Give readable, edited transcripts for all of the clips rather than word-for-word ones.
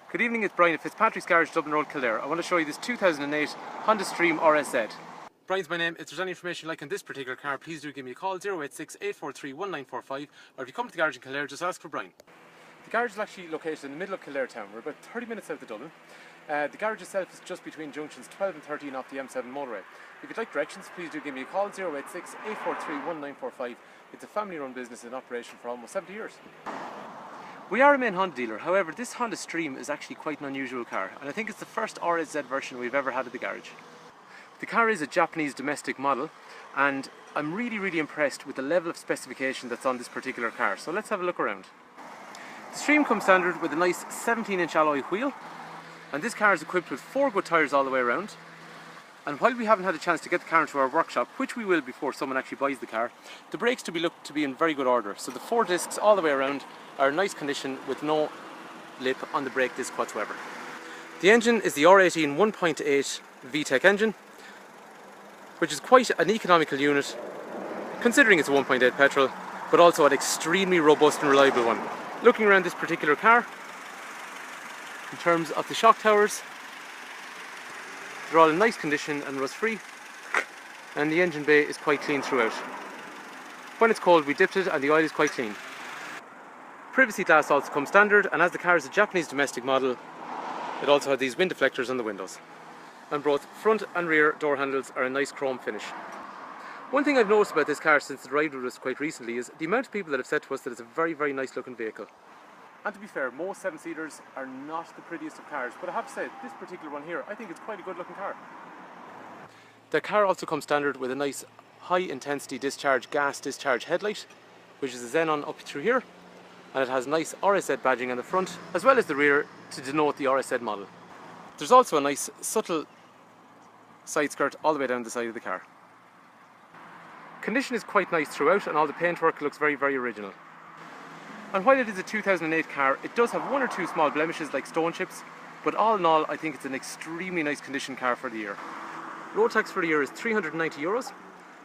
Good evening, it's Brian at Fitzpatrick's Garage, Dublin Road, Kildare. I want to show you this 2008 Honda Stream RSZ. Brian's my name. If there's any information like on this particular car, please do give me a call, 086 843 1945, or if you come to the garage in Kildare, just ask for Brian. The garage is actually located in the middle of Kildare town. We're about 30 minutes south of Dublin. The garage itself is just between junctions 12 and 13 off the M7 motorway. If you'd like directions, please do give me a call, 086 843 1945. It's a family-run business in operation for almost 70 years. We are a main Honda dealer, however this Honda Stream is actually quite an unusual car, and I think it's the first RSZ version we've ever had at the garage. The car is a Japanese domestic model, and I'm really impressed with the level of specification that's on this particular car, so let's have a look around. The Stream comes standard with a nice 17-inch alloy wheel, and this car is equipped with 4 good tyres all the way around. And while we haven't had a chance to get the car into our workshop, which we will before someone actually buys the car, the brakes look to be in very good order. So the 4 discs all the way around are in nice condition with no lip on the brake disc whatsoever. The engine is the R18 1.8 VTEC engine, which is quite an economical unit considering it's a 1.8 petrol, but also an extremely robust and reliable one. Looking around this particular car, in terms of the shock towers, they're all in nice condition and rust free, and the engine bay is quite clean throughout. When it's cold we dipped it and the oil is quite clean. Privacy glass also comes standard, and as the car is a Japanese domestic model, it also had these wind deflectors on the windows. And both front and rear door handles are a nice chrome finish. One thing I've noticed about this car since it arrived with us quite recently is the amount of people that have said to us that it's a very nice looking vehicle. And to be fair, most 7-seaters are not the prettiest of cars, but I have to say, this particular one here, I think it's quite a good looking car. The car also comes standard with a nice high intensity discharge gas discharge headlight, which is a xenon up through here, and it has nice RSZ badging on the front as well as the rear to denote the RSZ model. There's also a nice subtle side skirt all the way down the side of the car. Condition is quite nice throughout, and all the paintwork looks very original. And while it is a 2008 car, it does have 1 or 2 small blemishes like stone chips, but all in all I think it's an extremely nice condition car for the year. Road tax for the year is €390,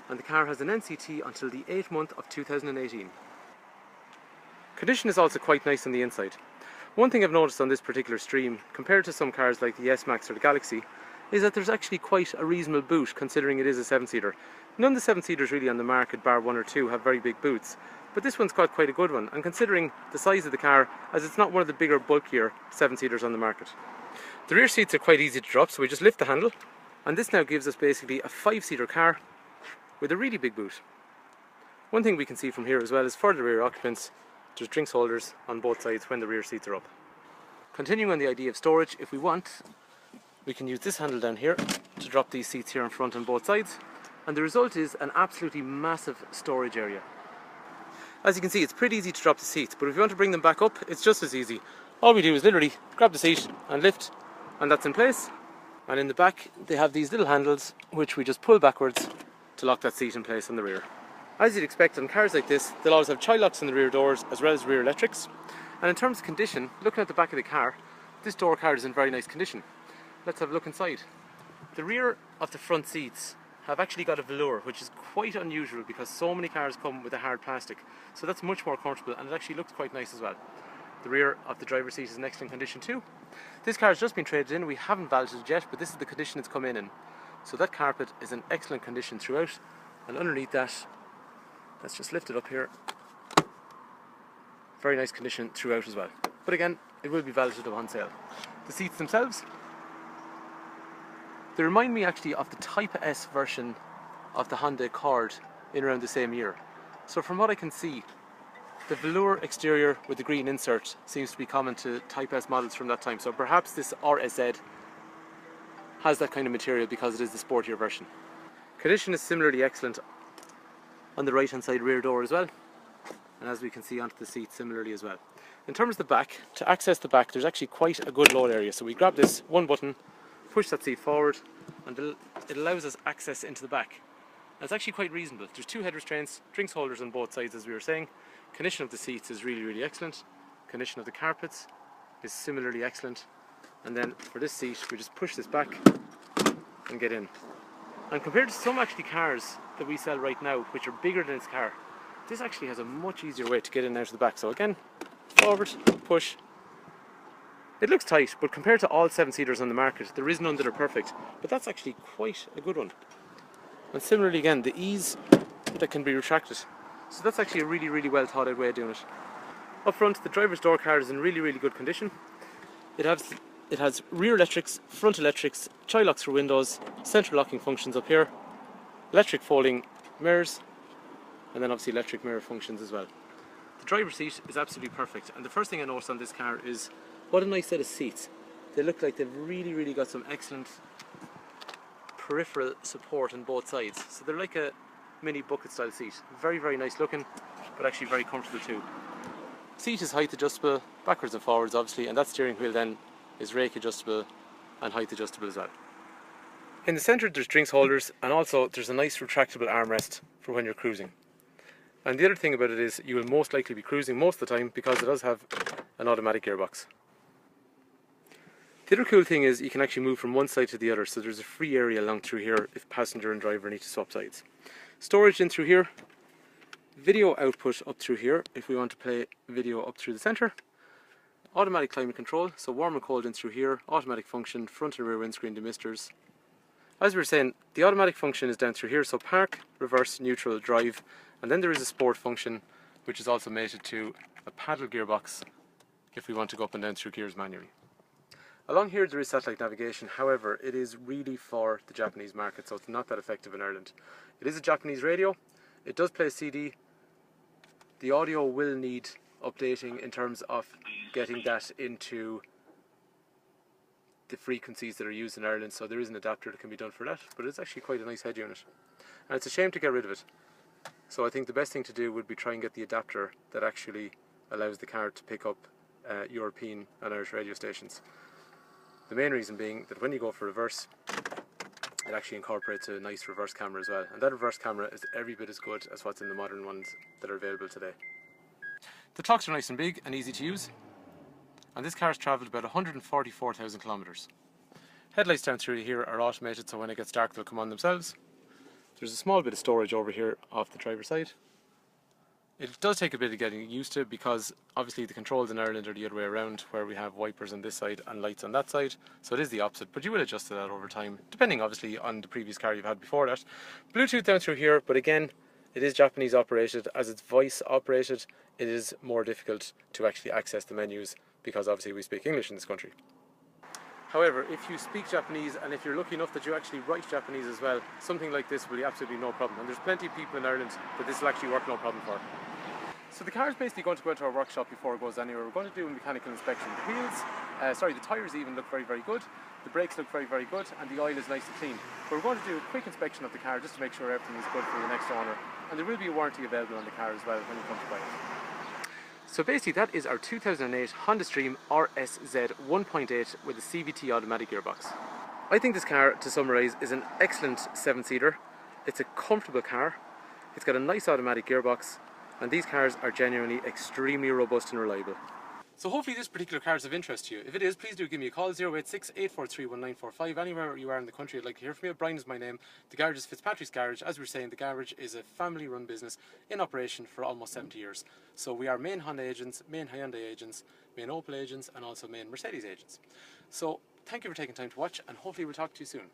and the car has an NCT until the 8th month of 2018. Condition is also quite nice on the inside. One thing I've noticed on this particular Stream, compared to some cars like the S-Max or the Galaxy, is that there's actually quite a reasonable boot considering it is a 7-seater. None of the 7-seaters really on the market, bar 1 or 2, have very big boots. But this one's got quite a good one, and considering the size of the car, as it's not one of the bigger, bulkier 7-seaters on the market. The rear seats are quite easy to drop, so we just lift the handle, and this now gives us basically a 5-seater car with a really big boot. One thing we can see from here as well is for the rear occupants, there's drinks holders on both sides when the rear seats are up. Continuing on the idea of storage, if we want, we can use this handle down here to drop these seats here in front on both sides, and the result is an absolutely massive storage area. As you can see, it's pretty easy to drop the seats, but if you want to bring them back up, it's just as easy. All we do is literally grab the seat and lift, and that's in place. And in the back, they have these little handles, which we just pull backwards to lock that seat in place on the rear. As you'd expect on cars like this, they'll always have child locks in the rear doors, as well as rear electrics. And in terms of condition, looking at the back of the car, this door card is in very nice condition. Let's have a look inside. The rear of the front seats have actually got a velour, which is quite unusual because so many cars come with a hard plastic, so that's much more comfortable, and it actually looks quite nice as well. The rear of the driver's seat is in excellent condition too. This car has just been traded in. We haven't validated it yet, but this is the condition it's come in. So that carpet is in excellent condition throughout, and underneath that, let's just lift it up here, very nice condition throughout as well. But again, it will be validated upon sale. The seats themselves, they remind me actually of the Type S version of the Honda Accord in around the same year. So from what I can see, the velour exterior with the green insert seems to be common to Type S models from that time. So perhaps this RSZ has that kind of material because it is the sportier version. Condition is similarly excellent on the right hand side rear door as well. And as we can see onto the seat similarly as well. In terms of the back, to access the back, there's actually quite a good load area. So we grab this one button, push that seat forward, and it allows us access into the back. And it's actually quite reasonable. There's 2 head restraints, drinks holders on both sides as we were saying. Condition of the seats is really excellent. Condition of the carpets is similarly excellent. And then for this seat, we just push this back and get in. And compared to some actually cars that we sell right now, which are bigger than this car, this actually has a much easier way to get in and out of the back. So again, forward, push, It looks tight, but compared to all 7-seaters on the market, there is none that are perfect. But that's actually quite a good one. And similarly again, the ease that can be retracted. So that's actually a really, really well thought out way of doing it. Up front, the driver's door card is in really, really good condition. It has rear electrics, front electrics, child locks for windows, central locking functions up here, electric folding mirrors, and then obviously electric mirror functions as well. The driver's seat is absolutely perfect, and the first thing I noticed on this car is what a nice set of seats. They look like they've really, really got some excellent peripheral support on both sides. So they're like a mini bucket style seat. Very, very nice looking, but actually very comfortable too. Seat is height adjustable, backwards and forwards obviously, and that steering wheel then is rake adjustable and height adjustable as well. In the centre there's drinks holders, and also there's a nice retractable armrest for when you're cruising. And the other thing about it is you will most likely be cruising most of the time because it does have an automatic gearbox. The other cool thing is you can actually move from one side to the other, so there's a free area along through here if passenger and driver need to swap sides. Storage in through here, video output up through here if we want to play video up through the centre. Automatic climate control, so warm and cold in through here, automatic function, front and rear windscreen demisters. As we were saying, the automatic function is down through here, so park, reverse, neutral, drive, and then there is a sport function which is also mated to a paddle gearbox if we want to go up and down through gears manually. Along here there is satellite navigation, however it is really for the Japanese market, so it's not that effective in Ireland. It is a Japanese radio, it does play CD, the audio will need updating in terms of getting that into the frequencies that are used in Ireland, so there is an adapter that can be done for that, but it's actually quite a nice head unit. And it's a shame to get rid of it. So I think the best thing to do would be try and get the adapter that actually allows the car to pick up European and Irish radio stations. The main reason being that when you go for reverse, it actually incorporates a nice reverse camera as well. And that reverse camera is every bit as good as what's in the modern ones that are available today. The clocks are nice and big and easy to use. And this car has travelled about 144,000 kilometres. Headlights down through here are automated, so when it gets dark they'll come on themselves. There's a small bit of storage over here off the driver's side. It does take a bit of getting used to because obviously the controls in Ireland are the other way around, where we have wipers on this side and lights on that side, so it is the opposite, but you will adjust to that over time, depending obviously on the previous car you've had before that. Bluetooth down through here, but again, it is Japanese operated. As it's voice operated, it is more difficult to actually access the menus because obviously we speak English in this country. However, if you speak Japanese and if you're lucky enough that you actually write Japanese as well, something like this will be absolutely no problem. And there's plenty of people in Ireland that this will actually work no problem for. So the car is basically going to go into our workshop before it goes anywhere. We're going to do a mechanical inspection. The wheels, the tyres even look very, very good. The brakes look very, very good, and the oil is nice and clean. But we're going to do a quick inspection of the car just to make sure everything is good for the next owner. And there will be a warranty available on the car as well when you come to buy it. So basically that is our 2008 Honda Stream RSZ 1.8 with a CVT automatic gearbox. I think this car, to summarise, is an excellent 7-seater. It's a comfortable car. It's got a nice automatic gearbox, and these cars are genuinely extremely robust and reliable. So hopefully this particular car is of interest to you. If it is, please do give me a call, 086 843 1945. Anywhere you are in the country, I'd like to hear from you. Brian is my name. The garage is Fitzpatrick's Garage. As we were saying, the garage is a family-run business in operation for almost 70 years. So we are main Honda agents, main Hyundai agents, main Opel agents, and also main Mercedes agents. So thank you for taking time to watch, and hopefully we'll talk to you soon.